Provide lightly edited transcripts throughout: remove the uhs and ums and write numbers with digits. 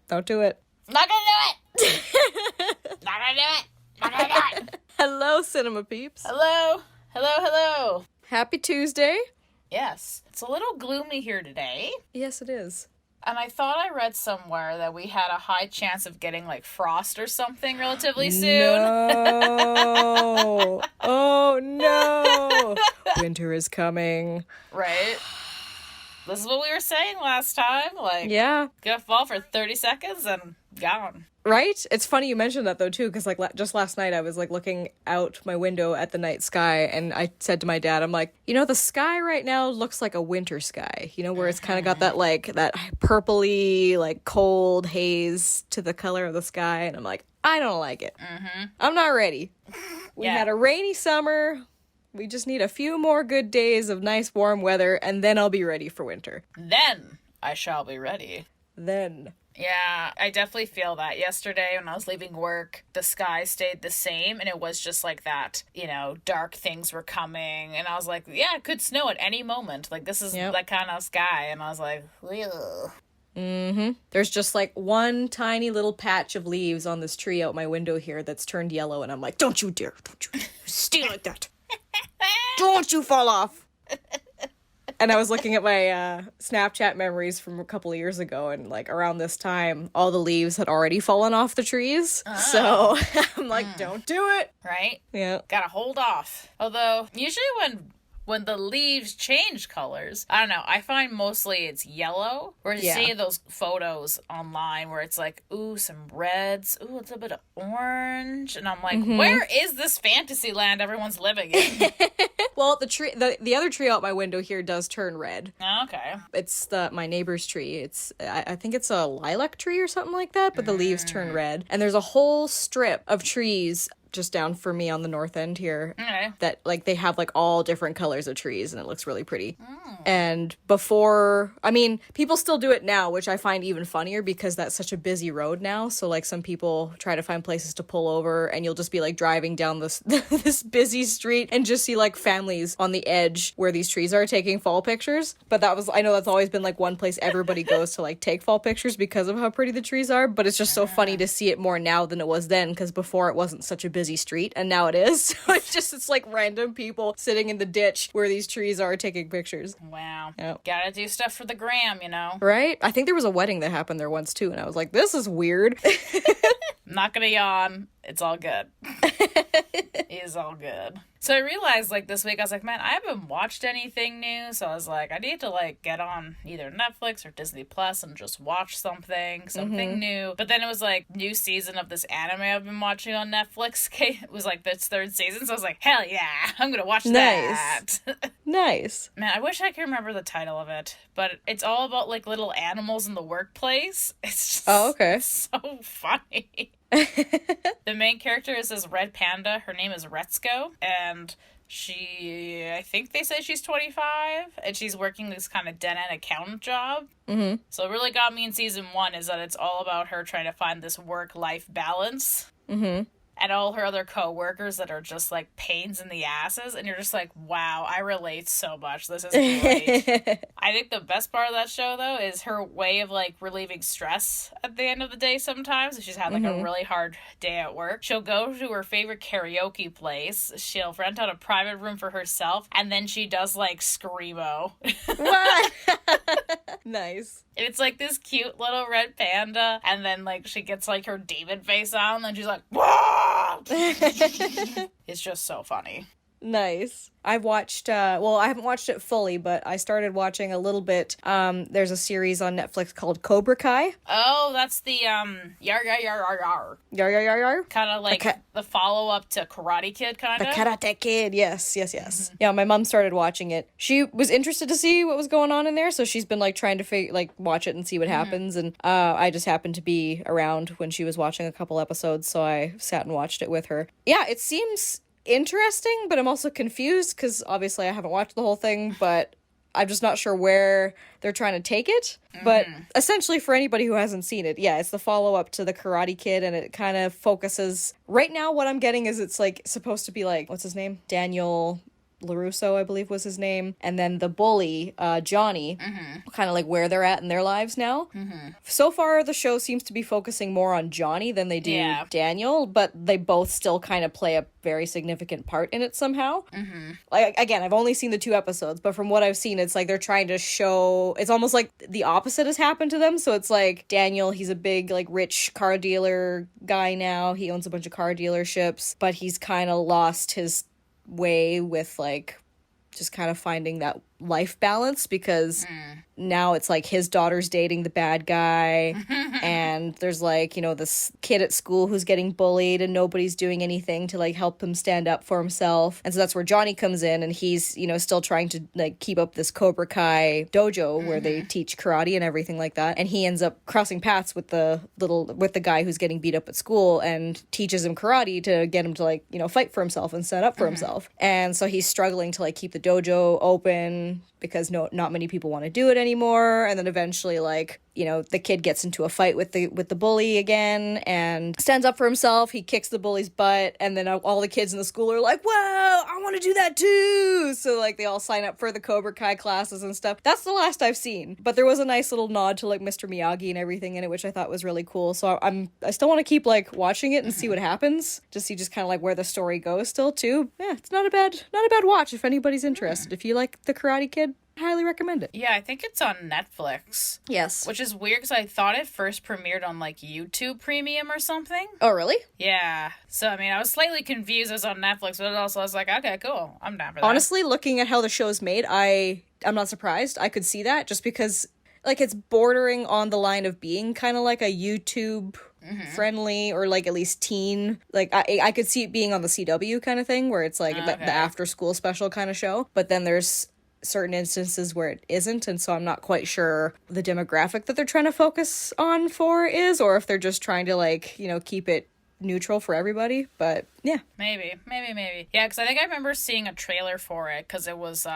Don't do it. Not gonna do it! Not gonna do it! Not gonna do it! Hello, cinema peeps. Hello! Hello, hello! Happy Tuesday. Yes, it's a little gloomy here today. Yes, it is. And I thought I read somewhere that we had a high chance of getting, like, frost or something relatively soon. No. Oh, no. Winter is coming. Right? This is what we were saying last time. Like, Yeah. gonna fall for 30 seconds and gone. Right? It's funny you mentioned that, though, too, because, like, just last night I was, like, looking out my window at the night sky, and I said to my dad, I'm like, you know, the sky right now looks like a winter sky, you know, where it's kind of got that, like, that purpley, like, cold haze to the color of the sky, and I'm like, I don't like it. I'm not ready. We had a rainy summer. We just need a few more good days of nice warm weather, and then I'll be ready for winter. Then I shall be ready. Then. Yeah, I definitely feel that. Yesterday when I was leaving work, the sky stayed the same, and it was just like that, you know, dark things were coming, and I was like, yeah, it could snow at any moment. Like, this is that kind of sky, and I was like, ugh. There's just like one tiny little patch of leaves on this tree out my window here that's turned yellow, and I'm like, don't you dare, don't you stay like that. Don't you fall off. And I was looking at my Snapchat memories from a couple of years ago, and like around this time, all the leaves had already fallen off the trees. So I'm like, don't do it. Right? Yeah. Gotta hold off. Although, usually when the leaves change colors, I don't know, I find mostly it's yellow. Or you see those photos online where it's like, ooh, some reds, ooh, it's a bit of orange. And I'm like, where is this fantasy land everyone's living in? Well, the other tree out my window here does turn red. Oh, okay. It's my neighbor's tree. It's I think it's a lilac tree or something like that, but the leaves turn red. And there's a whole strip of trees just down for me on the north end here that like they have like all different colors of trees, and it looks really pretty. And before, I mean, people still do it now, which I find even funnier because that's such a busy road now. So like some people try to find places to pull over, and you'll just be like driving down this this busy street and just see like families on the edge where these trees are taking fall pictures. But I know that's always been like one place everybody goes to like take fall pictures because of how pretty the trees are. But it's just so funny to see it more now than it was then, because before it wasn't such a busy street, and now it is. So it's like random people sitting in the ditch where these trees are taking pictures. Wow. Yep. Gotta do stuff for the gram, you know? Right? I think there was a wedding that happened there once too, and I was like, this is weird. I'm not gonna yawn. It's all good. It is all good. So I realized, like, this week, I was like, man, I haven't watched anything new. So I was like, I need to, like, get on either Netflix or Disney Plus and just watch something new. But then it was, like, new season of this anime I've been watching on Netflix. It was, like, this third season. So I was like, hell yeah, I'm gonna watch that. Nice. Man, I wish I could remember the title of it. But it's all about, like, little animals in the workplace. It's just so funny. The main character is this red panda. Her name is Retsuko, and I think they say she's 25, and she's working this kind of dead-end accountant job. So it really got me in season 1 is that it's all about her trying to find this work-life balance. And all her other co-workers that are just, like, pains in the asses. And you're just like, wow, I relate so much. This is great. I think the best part of that show, though, is her way of, like, relieving stress at the end of the day sometimes. If she's had, like, a really hard day at work, she'll go to her favorite karaoke place. She'll rent out a private room for herself. And then she does, like, Screamo. What? Nice. And it's, like, this cute little red panda. And then, like, she gets, like, her demon face on. And she's like, whoa! It's just so funny. Nice. I've watched, I haven't watched it fully, but I started watching a little bit. There's a series on Netflix called Cobra Kai. Oh, that's the, yar, yar, yar, yar, yar. Yar, yar, yar, yar? Kind of like the follow-up to Karate Kid, kind of. The Karate Kid, yes. Yeah, my mom started watching it. She was interested to see what was going on in there, so she's been, like, trying to, watch it and see what happens, and I just happened to be around when she was watching a couple episodes, so I sat and watched it with her. Yeah, it seems interesting, but I'm also confused because obviously I haven't watched the whole thing, but I'm just not sure where they're trying to take it. But essentially, for anybody who hasn't seen it, yeah, it's the follow-up to the Karate Kid, and it kind of focuses... Right now, what I'm getting is it's, like, supposed to be, like, what's his name? Daniel LaRusso, I believe was his name, and then the bully, Johnny, kind of like where they're at in their lives now. So far, the show seems to be focusing more on Johnny than they do Daniel, but they both still kind of play a very significant part in it somehow. Like, again, I've only seen the 2 episodes, but from what I've seen, it's like they're trying to show, it's almost like the opposite has happened to them. So it's like Daniel, he's a big like rich car dealer guy now. He owns a bunch of car dealerships, but he's kind of lost his way with like just kind of finding that life balance, because now it's like his daughter's dating the bad guy and there's like, you know, this kid at school who's getting bullied and nobody's doing anything to like help him stand up for himself. And so that's where Johnny comes in, and he's, you know, still trying to like keep up this Cobra Kai dojo where they teach karate and everything like that. And he ends up crossing paths with the guy who's getting beat up at school and teaches him karate to get him to like, you know, fight for himself and stand up for himself. And so he's struggling to like keep the dojo open because not many people want to do it anymore. And then eventually, like, you know, the kid gets into a fight with the bully again and stands up for himself. He kicks the bully's butt, and then all the kids in the school are like, "Whoa, I want to do that too!" So like they all sign up for the Cobra Kai classes and stuff. That's the last I've seen, but there was a nice little nod to like Mr. Miyagi and everything in it, which I thought was really cool. So I still want to keep like watching it and see what happens, to see just kind of like where the story goes still too. Yeah, it's not a bad watch if anybody's interested. If you like the Karate Kid, highly recommend it. Yeah, I think it's on Netflix. Yes. Which is weird because I thought it first premiered on like YouTube Premium or something. Oh, really? Yeah. So, I mean, I was slightly confused. It was on Netflix, but also I was like, okay, cool. I'm down for that. Honestly, looking at how the show's made, I'm not surprised. I could see that just because like it's bordering on the line of being kind of like a YouTube friendly or like at least teen. Like I could see it being on the CW kind of thing where it's like the after school special kind of show. But then there's certain instances where it isn't, and so I'm not quite sure the demographic that they're trying to focus on for is, or if they're just trying to like, you know, keep it neutral for everybody. But yeah, maybe yeah, because I think I remember seeing a trailer for it because it was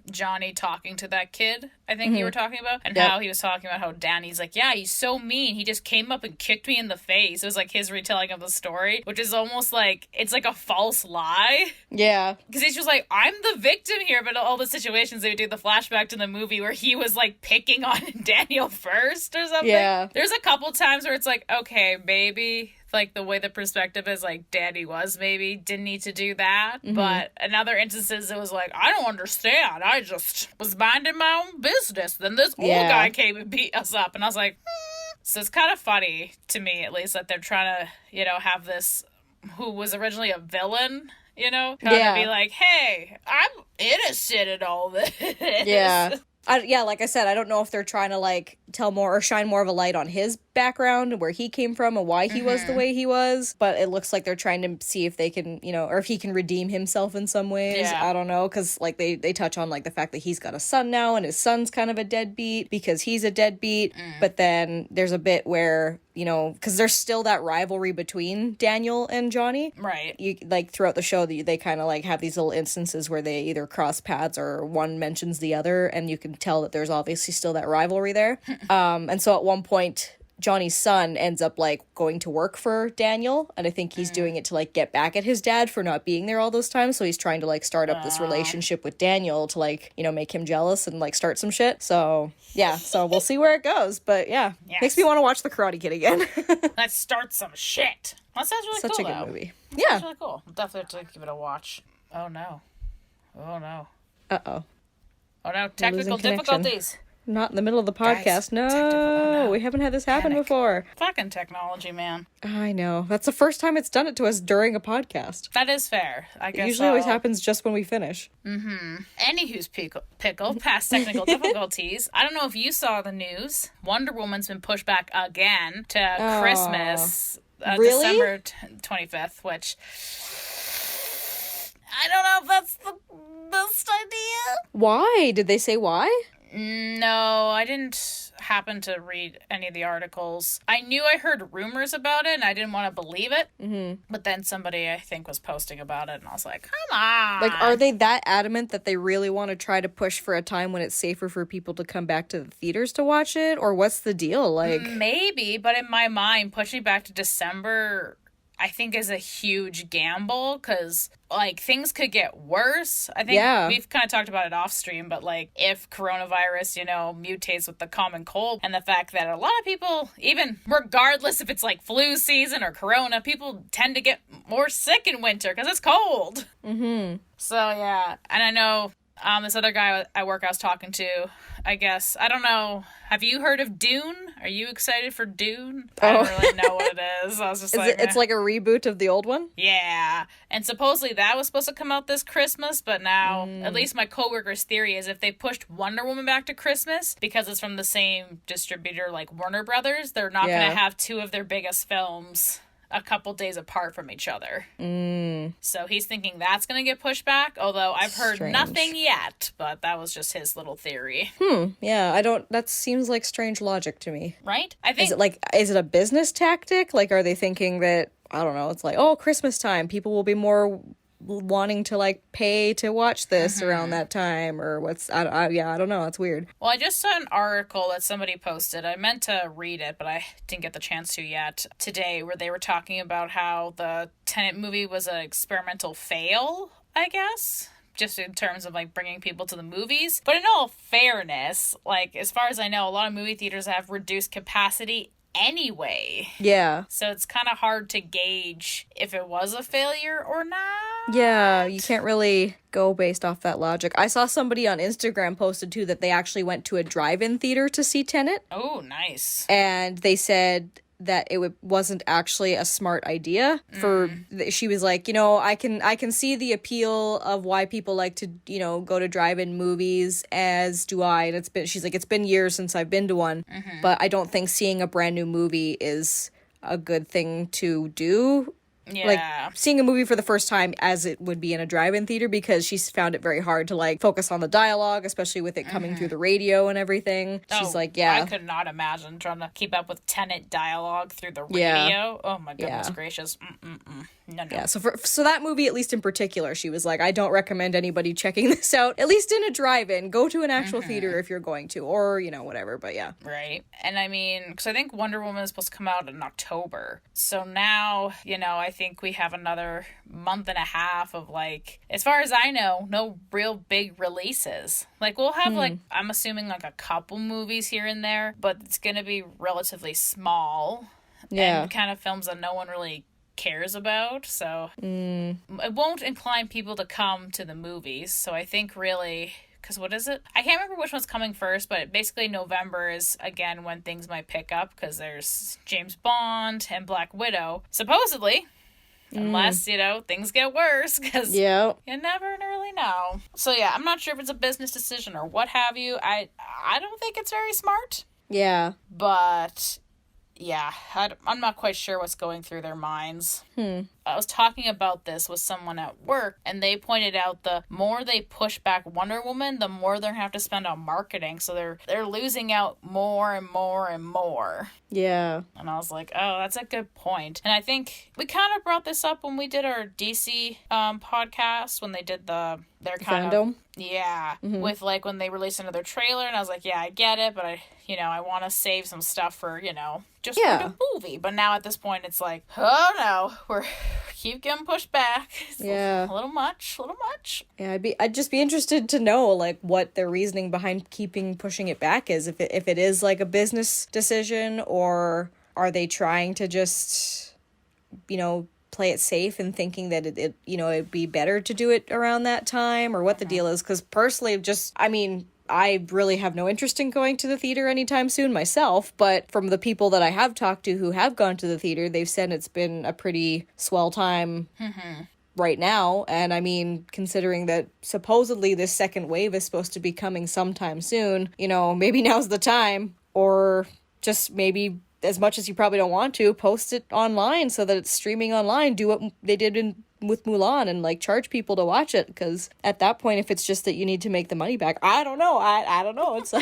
Johnny talking to that kid I think you were talking about, and how he was talking about how Danny's like, yeah, he's so mean, he just came up and kicked me in the face. It was like his retelling of the story, which is almost like it's like a false lie. Yeah, because he's just like, I'm the victim here, but all the situations they would do the flashback to the movie where he was like picking on Daniel first or something. Yeah, there's a couple times where it's like, okay, maybe like the way the perspective is like Danny was maybe didn't need to do that, but in other instances it was like, I don't understand, I just was minding my own business, then this old guy came and beat us up, and I was like, So it's kind of funny to me, at least, that they're trying to, you know, have this who was originally a villain, you know, kind of be like, hey, I'm innocent in all this. Yeah. Like I said, I don't know if they're trying to like tell more or shine more of a light on his background and where he came from and why he was the way he was, but it looks like they're trying to see if they can, you know, or if he can redeem himself in some ways. I don't know, because like they touch on like the fact that he's got a son now and his son's kind of a deadbeat because he's a deadbeat, but then there's a bit where, you know, because there's still that rivalry between Daniel and Johnny, right? You like throughout the show they kind of like have these little instances where they either cross paths or one mentions the other, and you can tell that there's obviously still that rivalry there. And so at one point Johnny's son ends up like going to work for Daniel, and I think he's doing it to like get back at his dad for not being there all those times, so he's trying to like start up this relationship with Daniel to like, you know, make him jealous and like start some shit. So yeah, so we'll see where it goes, but yeah, makes me want to watch The Karate Kid again. Let's start some shit. That sounds really Such cool. Such a good movie. That sounds really cool. I'll definitely have to give it a watch. Oh no. Uh-oh. Oh no, technical difficulties. Not in the middle of the podcast. Guys, no, we haven't had this happen before. Fucking technology, man. I know. That's the first time it's done it to us during a podcast. That is fair. I guess it usually always happens just when we finish. Anywho's pickle, past technical difficulties. I don't know if you saw the news. Wonder Woman's been pushed back again to Christmas, really? December 25th, which I don't know if that's the best idea. Why? Did they say why? No, I didn't happen to read any of the articles. I knew I heard rumors about it, and I didn't want to believe it. But then somebody, I think, was posting about it, and I was like, come on. Like, are they that adamant that they really want to try to push for a time when it's safer for people to come back to the theaters to watch it? Or what's the deal? Like, maybe, but in my mind, pushing back to December, I think is a huge gamble because, like, things could get worse. I think we've kind of talked about it off stream, but, like, if coronavirus, you know, mutates with the common cold and the fact that a lot of people, even regardless if it's, like, flu season or corona, people tend to get more sick in winter because it's cold. Mm-hmm. So, yeah. And I know this other guy at work I was talking to, I guess, I don't know, have you heard of Dune? Are you excited for Dune? I don't really know what it is. I was just it's like a reboot of the old one? Yeah. And supposedly that was supposed to come out this Christmas, but now, at least my coworker's theory is if they pushed Wonder Woman back to Christmas, because it's from the same distributor like Warner Brothers, they're not going to have two of their biggest films a couple days apart from each other. So he's thinking that's going to get pushed back, although I've heard nothing yet, but that was just his little theory. Yeah, that seems like strange logic to me. Right? I think... Is it a business tactic? Like, are they thinking that, I don't know, it's like, oh, Christmas time, people will be more wanting to, like, pay to watch this around that time, or I don't know, it's weird. Well, I just saw an article that somebody posted. I meant to read it, but I didn't get the chance to yet today, where they were talking about how the Tenet movie was an experimental fail, I guess, just in terms of, like, bringing people to the movies. But in all fairness, like, as far as I know, a lot of movie theaters have reduced capacity anyway. Yeah. So it's kind of hard to gauge if it was a failure or not. Yeah, you can't really go based off that logic. I saw somebody on Instagram posted too that they actually went to a drive-in theater to see Tenet. Oh, nice. And they said that it wasn't actually a smart idea she was like, you know, I can see the appeal of why people like to, you know, go to drive-in movies, as do I. And she's like, it's been years since I've been to one, but I don't think seeing a brand new movie is a good thing to do. Yeah. Like, seeing a movie for the first time as it would be in a drive-in theater, because she's found it very hard to, like, focus on the dialogue, especially with it coming through the radio and everything. She's like, yeah. I could not imagine trying to keep up with Tenet dialogue through the radio. Oh, my goodness gracious. No. Yeah, so that movie, at least in particular, she was like, I don't recommend anybody checking this out, at least in a drive-in. Go to an actual theater if you're going to, or, you know, whatever, but yeah. Right. And I mean, because I think Wonder Woman is supposed to come out in October. So now, you know, I think we have another month and a half of, like, as far as I know, no real big releases. Like, we'll have, like, I'm assuming, like, a couple movies here and there, but it's going to be relatively small. Yeah. And kind of films that no one really cares about, so it won't incline people to come to the movies. So I think really, because what is it? I can't remember which one's coming first, but basically November is, again, when things might pick up, because there's James Bond and Black Widow, supposedly. Unless, you know, things get worse, because you never really know. So yeah, I'm not sure if it's a business decision or what have you. I don't think it's very smart. Yeah. But yeah, I'm not quite sure what's going through their minds. I was talking about this with someone at work, and they pointed out the more they push back Wonder Woman, the more they're going to have to spend on marketing. So they're losing out more and more and more. Yeah. And I was like, oh, that's a good point. And I think we kind of brought this up when we did our DC podcast, when they did their kind Fandom? of... Yeah. With, like, when they released another trailer, and I was like, yeah, I get it, but I want to save some stuff for, just for the movie. But now at this point, it's like, oh no, we're keep getting pushed back. It's a little much. Yeah, I'd just be interested to know, like, what their reasoning behind pushing it back is. If it is, like, a business decision, or are they trying to just, play it safe and thinking that it'd be better to do it around that time, or what the deal is. Because personally, I really have no interest in going to the theater anytime soon myself, but from the people that I have talked to who have gone to the theater, they've said it's been a pretty swell time right now. And considering that supposedly this second wave is supposed to be coming sometime soon, maybe now's the time, or just maybe, as much as you probably don't want to, post it online so that it's streaming online. Do what they did with Mulan and, like, charge people to watch it, because at that point, if it's just that you need to make the money back, I don't know. I don't know. It's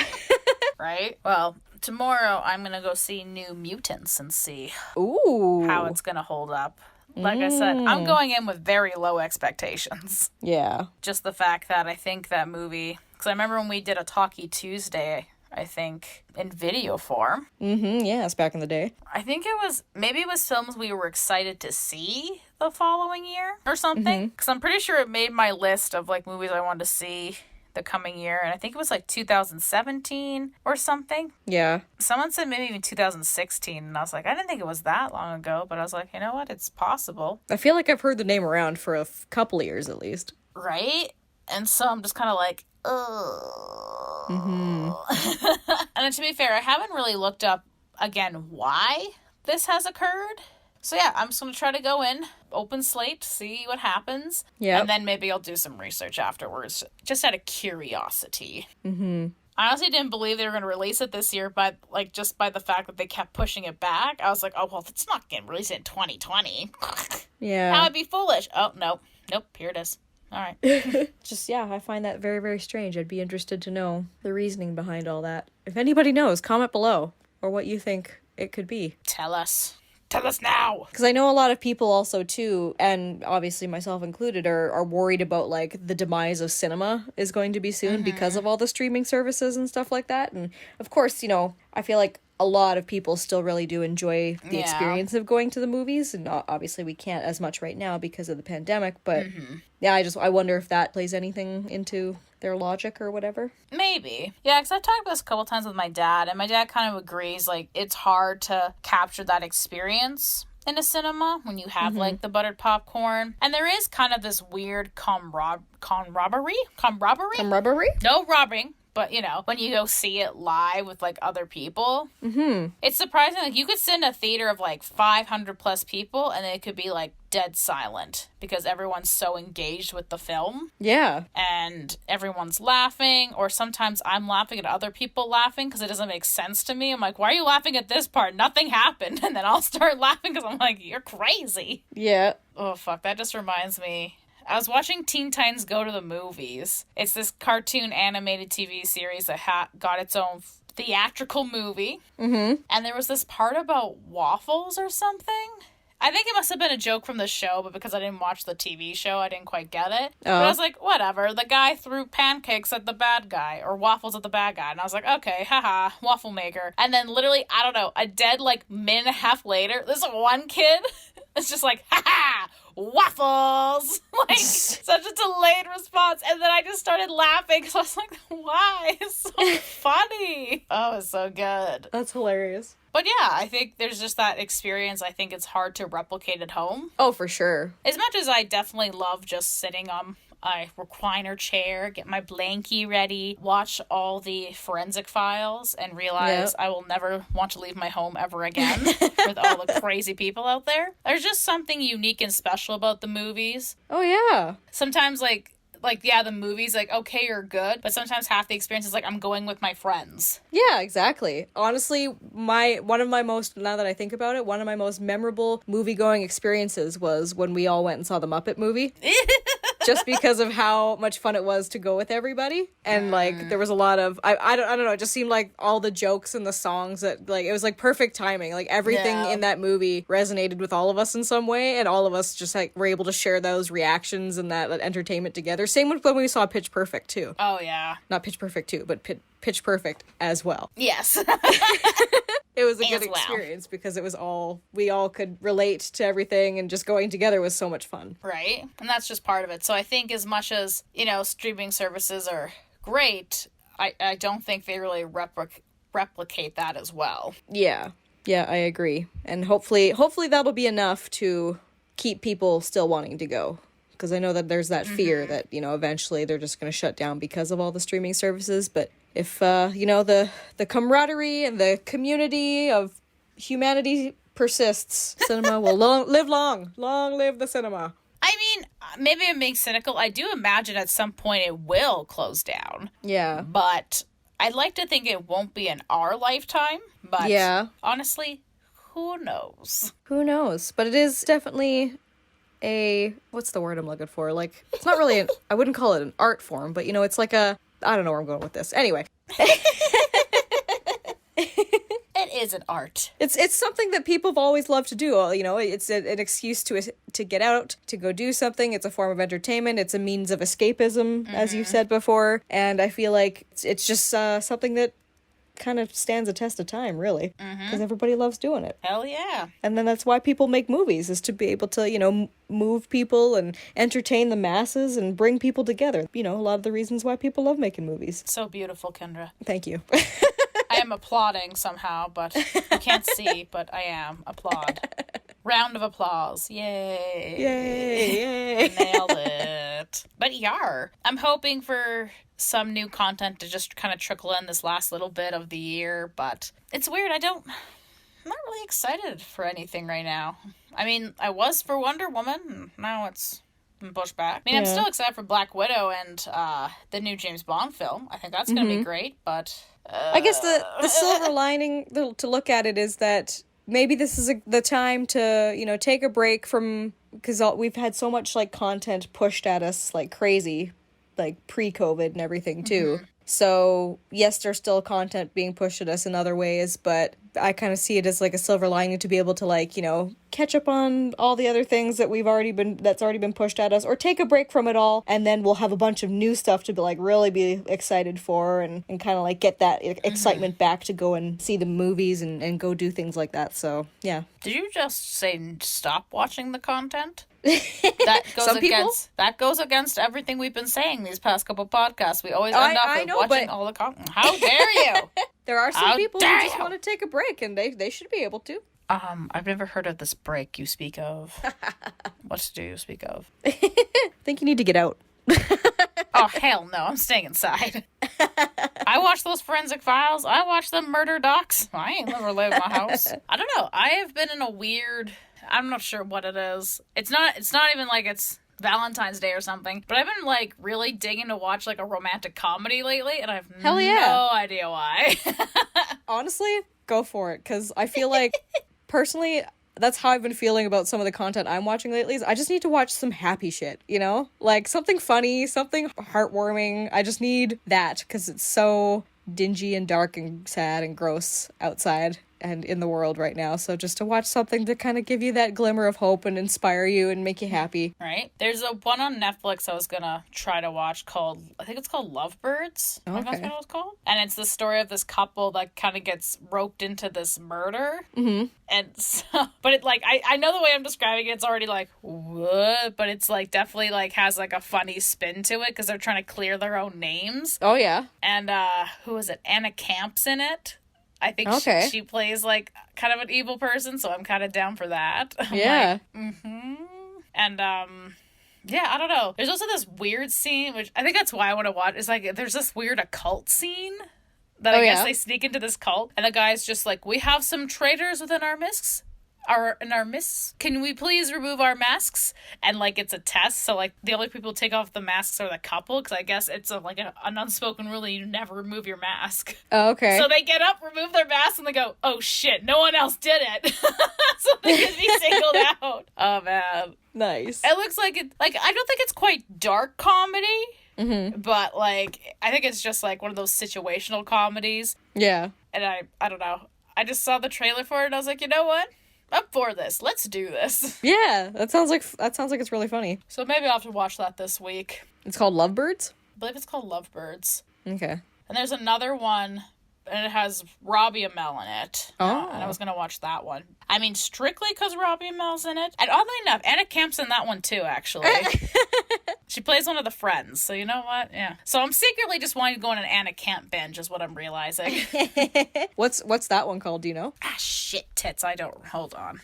right. Well, tomorrow I'm gonna go see New Mutants and see how it's gonna hold up. Like I said, I'm going in with very low expectations. Yeah. Just the fact that I think that movie, because I remember when we did a Talkie Tuesday I think, in video form. Yeah, it's back in the day. I think maybe it was films we were excited to see the following year or something. Because I'm pretty sure it made my list of, like, movies I wanted to see the coming year, and I think it was like 2017 or something. Yeah. Someone said maybe even 2016, and I was like, I didn't think it was that long ago, but I was like, you know what? It's possible. I feel like I've heard the name around for a couple of years at least. Right? And so I'm just kind of like, ugh. And to be fair, I haven't really looked up, again, why this has occurred. So yeah, I'm just going to try to go in, open slate, see what happens. Yeah. And then maybe I'll do some research afterwards, just out of curiosity. I honestly didn't believe they were going to release it this year, but like just by the fact that they kept pushing it back, I was like, oh, well, it's not getting released in 2020. Yeah. That would be foolish. Oh, nope, here it is. All right. Just, yeah, I find that very, very strange. I'd be interested to know the reasoning behind all that. If anybody knows, comment below, or what you think it could be. Tell us. Tell us now! Because I know a lot of people also, too, and obviously myself included, are worried about, like, the demise of cinema is going to be soon because of all the streaming services and stuff like that. And, of course, you know, I feel like a lot of people still really do enjoy the experience of going to the movies. And obviously we can't as much right now because of the pandemic. But, yeah, I wonder if that plays anything into their logic or whatever. Maybe. Yeah, because I've talked about this a couple times with my dad, and my dad kind of agrees, like, it's hard to capture that experience in a cinema when you have, like, the buttered popcorn. And there is kind of this weird camaraderie? No robbing. But, you know, when you go see it live with, like, other people, it's surprising. Like, you could sit in a theater of, like, 500 plus people, and it could be, like, dead silent because everyone's so engaged with the film. Yeah. And everyone's laughing, or sometimes I'm laughing at other people laughing because it doesn't make sense to me. I'm like, why are you laughing at this part? Nothing happened. And then I'll start laughing because I'm like, you're crazy. Yeah. Oh, fuck. That just reminds me. I was watching Teen Titans Go to the Movies. It's this cartoon animated TV series that got its own theatrical movie. And there was this part about waffles or something. I think it must have been a joke from the show, but because I didn't watch the TV show, I didn't quite get it. But I was like, whatever. The guy threw pancakes at the bad guy, or waffles at the bad guy. And I was like, okay, haha, waffle maker. And then literally, I don't know, a dead, like, minute and a half later, this one kid is just like, haha, waffles! Like, such a delayed response. And then I just started laughing because I was like, why? It's so funny. Oh, it's so good. That's hilarious. But yeah, I think there's just that experience. I think it's hard to replicate at home. Oh, for sure. As much as I definitely love just sitting on a recliner chair, get my blankie ready, watch all the forensic files, and realize I will never want to leave my home ever again with all the crazy people out there. There's just something unique and special about the movies. Oh, yeah. Sometimes, like, yeah, the movie's, like, okay or good, but sometimes half the experience is, like, I'm going with my friends. Yeah, exactly. Honestly, one of my most memorable movie-going experiences was when we all went and saw the Muppet movie. Just because of how much fun it was to go with everybody. And, like, there was a lot of, I don't know, it just seemed like all the jokes and the songs that, like, it was, like, perfect timing. Like, everything in that movie resonated with all of us in some way, and all of us just, like, were able to share those reactions and that entertainment together. Same with when we saw Pitch Perfect, too. Oh, yeah. Not Pitch Perfect 2, but Pitch Perfect as well. Yes. It was a good experience because it was we all could relate to everything, and just going together was so much fun. Right. And that's just part of it. So I think as much as, you know, streaming services are great, I don't think they really replicate that as well. Yeah. Yeah, I agree. And hopefully that'll be enough to keep people still wanting to go. Because I know that there's that fear that, you know, eventually they're just going to shut down because of all the streaming services. But if, you know, the camaraderie and the community of humanity persists, cinema will live long. Long live the cinema. I mean, maybe I'm being cynical. I do imagine at some point it will close down. Yeah. But I'd like to think it won't be in our lifetime. But honestly, who knows? Who knows? But it is definitely what's the word I'm looking for? Like, it's not really I wouldn't call it an art form, but, you know, it's like I don't know where I'm going with this. Anyway. It is an art. It's something that people have always loved to do. You know, it's an excuse to get out, to go do something. It's a form of entertainment. It's a means of escapism, as you said before. And I feel like it's just something that kind of stands a test of time, really, because everybody loves doing it. Hell yeah. And then that's why people make movies, is to be able to, you know, move people and entertain the masses and bring people together. You know, a lot of the reasons why people love making movies. So beautiful, Kendra. Thank you. I am applauding somehow, but you can't see, but I am. Applaud. Round of applause. Yay. Yay. Nailed it. But yar. I'm hoping for some new content to just kind of trickle in this last little bit of the year, but it's weird. I'm not really excited for anything right now. I mean, I was for Wonder Woman, and now it's been pushed back. I mean, I'm still excited for Black Widow and the new James Bond film. I think that's going to be great, but... I guess the silver lining to look at it is that maybe this is the time to, you know, take a break from... Because we've had so much, like, content pushed at us like crazy, like, pre-COVID and everything, too. So, yes, there's still content being pushed at us in other ways, but I kind of see it as, like, a silver lining to be able to, like, you know, catch up on all the other things that that's already been pushed at us, or take a break from it all, and then we'll have a bunch of new stuff to be, like, really be excited for, and kind of, like, get that excitement back to go and see the movies and go do things like that. So, yeah. Did you just say stop watching the content? That goes against everything we've been saying these past couple podcasts. We always end up watching all the content. How dare you? There are some people who just want to take a break, and they should be able to. I've never heard of this break you speak of. What do you speak of? I think you need to get out. Oh, hell no. I'm staying inside. I watch those forensic files. I watch them murder docs. I ain't never leave my house. I don't know. I have been in a weird... I'm not sure what it is. It's not even like it's Valentine's Day or something, but I've been, like, really digging to watch, like, a romantic comedy lately, and I have no idea why. Honestly, go for it, because I feel like, personally, that's how I've been feeling about some of the content I'm watching lately. Is I just need to watch some happy shit, you know? Like, something funny, something heartwarming. I just need that, because it's so dingy and dark and sad and gross outside and in the world right now. So just to watch something to kind of give you that glimmer of hope and inspire you and make you happy. Right. There's a one on Netflix I was gonna try to watch called, I think it's called Lovebirds. I think that's what it was called. And it's the story of this couple that kind of gets roped into this murder. Mm-hmm. And so, but it, like, I know the way I'm describing it, it's already like, what? But it's like definitely like has like a funny spin to it because they're trying to clear their own names. Oh yeah. And who is it? Anna Camp's in it. I think she plays, like, kind of an evil person, so I'm kind of down for that. Yeah. Like, And, yeah, I don't know. There's also this weird scene, which I think that's why I want to watch. It's like, there's this weird occult scene that I guess they sneak into this cult, and the guy's just like, we have some traitors within our midst. Can we please remove our masks? And, like, it's a test, so, like, the only people who take off the masks are the couple, because I guess it's an unspoken rule that you never remove your mask. Oh, okay. So they get up, remove their masks, and they go, oh shit, no one else did it. So they can be singled out. Oh man. Nice. It looks like it, like, I don't think it's quite dark comedy, but, like, I think it's just, like, one of those situational comedies. Yeah. And I don't know. I just saw the trailer for it, and I was like, you know what? Up for this. Let's do this. Yeah, that sounds like it's really funny. So maybe I'll have to watch that this week. It's called Lovebirds? I believe it's called Lovebirds. Okay. And there's another one, and it has Robbie Amell in it. Oh. And I was going to watch that one. I mean, strictly because Robbie Amell's in it. And oddly enough, Anna Camp's in that one too, actually. She plays one of the friends, so you know what? Yeah. So I'm secretly just wanting to go on an Anna Camp binge, is what I'm realizing. What's that one called, do you know? Ah, shit tits, hold on.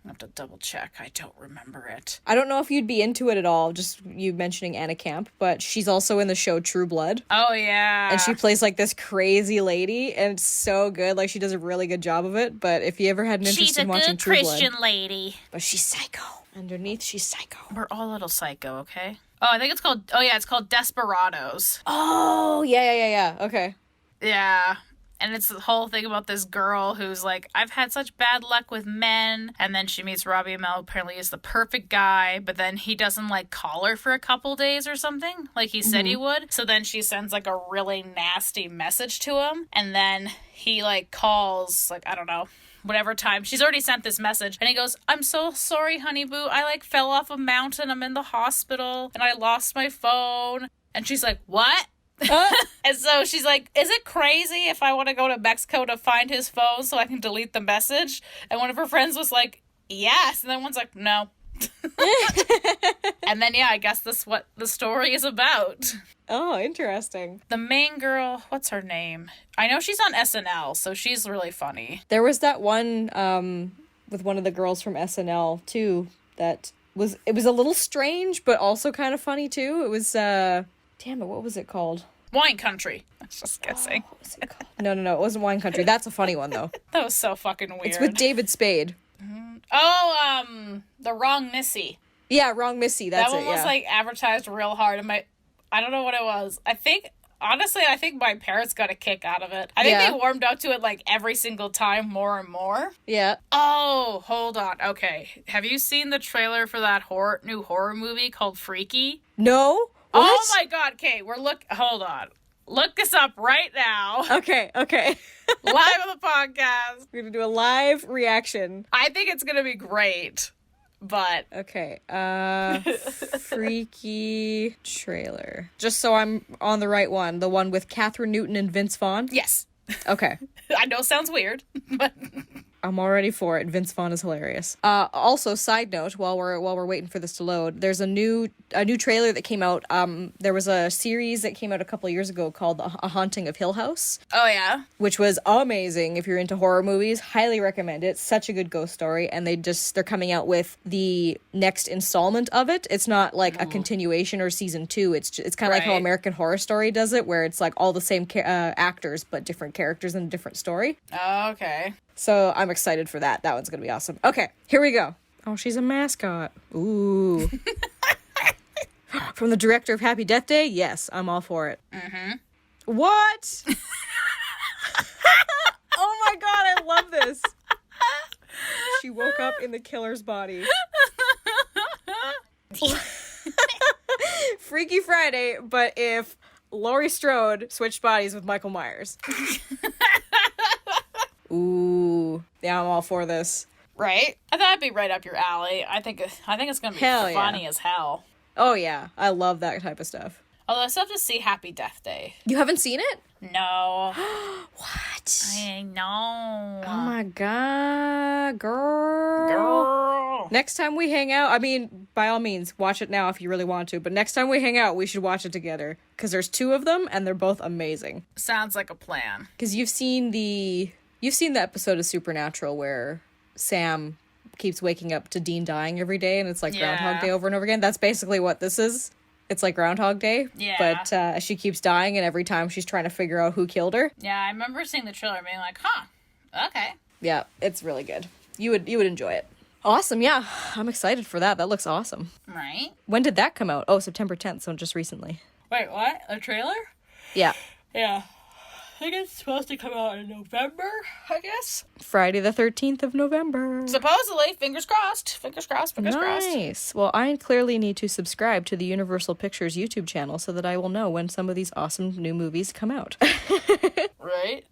I have to double check. I don't remember it. I don't know if you'd be into it at all, just you mentioning Anna Camp, but she's also in the show True Blood. Oh, yeah. And she plays, like, this crazy lady, and it's so good. Like, she does a really good job of it, but if you ever had an interest in watching True Blood... She's a good Christian lady. But she's psycho. Underneath, she's psycho. We're all a little psycho, okay? Oh, I think it's called Desperados. Oh, yeah. Okay. Yeah. And it's the whole thing about this girl who's like, I've had such bad luck with men. And then she meets Robbie Amell, apparently is the perfect guy. But then he doesn't, like, call her for a couple days or something, like he said he would. So then she sends, like, a really nasty message to him. And then he, like, calls, like, I don't know, whatever time. She's already sent this message. And he goes, I'm so sorry, honey boo. I, like, fell off a mountain. I'm in the hospital. And I lost my phone. And she's like, what? And so she's like, is it crazy if I want to go to Mexico to find his phone so I can delete the message? And one of her friends was like, yes. And then one's like, no. And then, yeah, I guess that's what the story is about. Oh, interesting. The main girl, what's her name? I know she's on SNL, so she's really funny. There was that one with one of the girls from SNL, too, that was a little strange, but also kind of funny, too. It was, damn it, what was it called? Wine Country. I was just guessing. What was it called? No, it wasn't Wine Country. That's a funny one, though. That was so fucking weird. It's with David Spade. The Wrong Missy. Yeah, Wrong Missy. That's it. That one was like advertised real hard. I don't know what it was. I think my parents got a kick out of it. I think they warmed up to it like every single time more and more. Yeah. Oh, hold on. Okay. Have you seen the trailer for that new horror movie called Freaky? No. What? Oh my god. Okay, hold on. Look this up right now. Okay. Live on the podcast. We're going to do a live reaction. I think it's going to be great. But okay, Freaky trailer. Just so I'm on the right one, the one with Catherine Newton and Vince Vaughn? Yes. Okay. I know it sounds weird, but I'm already for it. Vince Vaughn is hilarious. Also, side note, while we're waiting for this to load, there's a new trailer that came out. There was a series that came out a couple of years ago called A Haunting of Hill House. Oh yeah, which was amazing. If you're into horror movies, highly recommend it. Such a good ghost story, and they're coming out with the next installment of it. It's not like a continuation or season 2. It's kind of like how American Horror Story does it, where it's like all the same actors but different characters and a different story. Oh, okay. So I'm excited for that. That one's going to be awesome. Okay, here we go. Oh, she's a mascot. Ooh. From the director of Happy Death Day? Yes, I'm all for it. Mm-hmm. What? Oh my god, I love this. She woke up in the killer's body. Freaky Friday, but if Laurie Strode switched bodies with Michael Myers. Ooh. Yeah, I'm all for this. Right? I thought it'd be right up your alley. I think it's gonna be funny as hell. Oh yeah, I love that type of stuff. Although I still have to see Happy Death Day. You haven't seen it? No. What? I know. Oh my god, girl. Next time we hang out, I mean, by all means, watch it now if you really want to, but next time we hang out, we should watch it together. Because there's 2 of them, and they're both amazing. Sounds like a plan. Because you've seen the episode of Supernatural where Sam keeps waking up to Dean dying every day, and it's like Groundhog Day over and over again. That's basically what this is. It's like Groundhog Day, but she keeps dying, and every time she's trying to figure out who killed her. Yeah, I remember seeing the trailer and being like, huh, okay. Yeah, it's really good. You would enjoy it. Awesome, yeah. I'm excited for that. That looks awesome. Right? When did that come out? Oh, September 10th, so just recently. Wait, what? A trailer? Yeah. Yeah. I think it's supposed to come out in November, I guess. Friday the 13th of November. Supposedly. Fingers crossed. Fingers crossed. Nice. Well, I clearly need to subscribe to the Universal Pictures YouTube channel so that I will know when some of these awesome new movies come out. Right?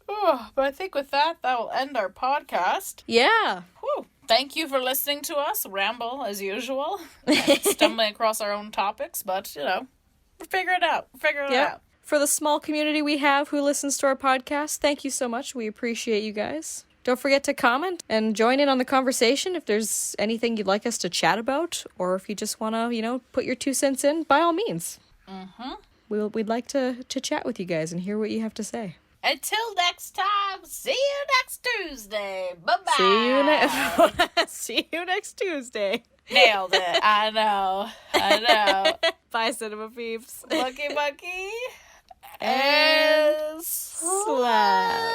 Oh, but I think with that will end our podcast. Yeah. Whew. Thank you for listening to us ramble as usual. Stumbling across our own topics, but, we're figuring it out. We're figuring it out. For the small community we have who listens to our podcast, thank you so much. We appreciate you guys. Don't forget to comment and join in on the conversation if there's anything you'd like us to chat about, or if you just want to, put your 2 cents in, by all means. Mm-hmm. We'd like to chat with you guys and hear what you have to say. Until next time, see you next Tuesday. Bye-bye. See you next Tuesday. Nailed it. I know. Bye, Cinema Peeps. Bucky. And slap.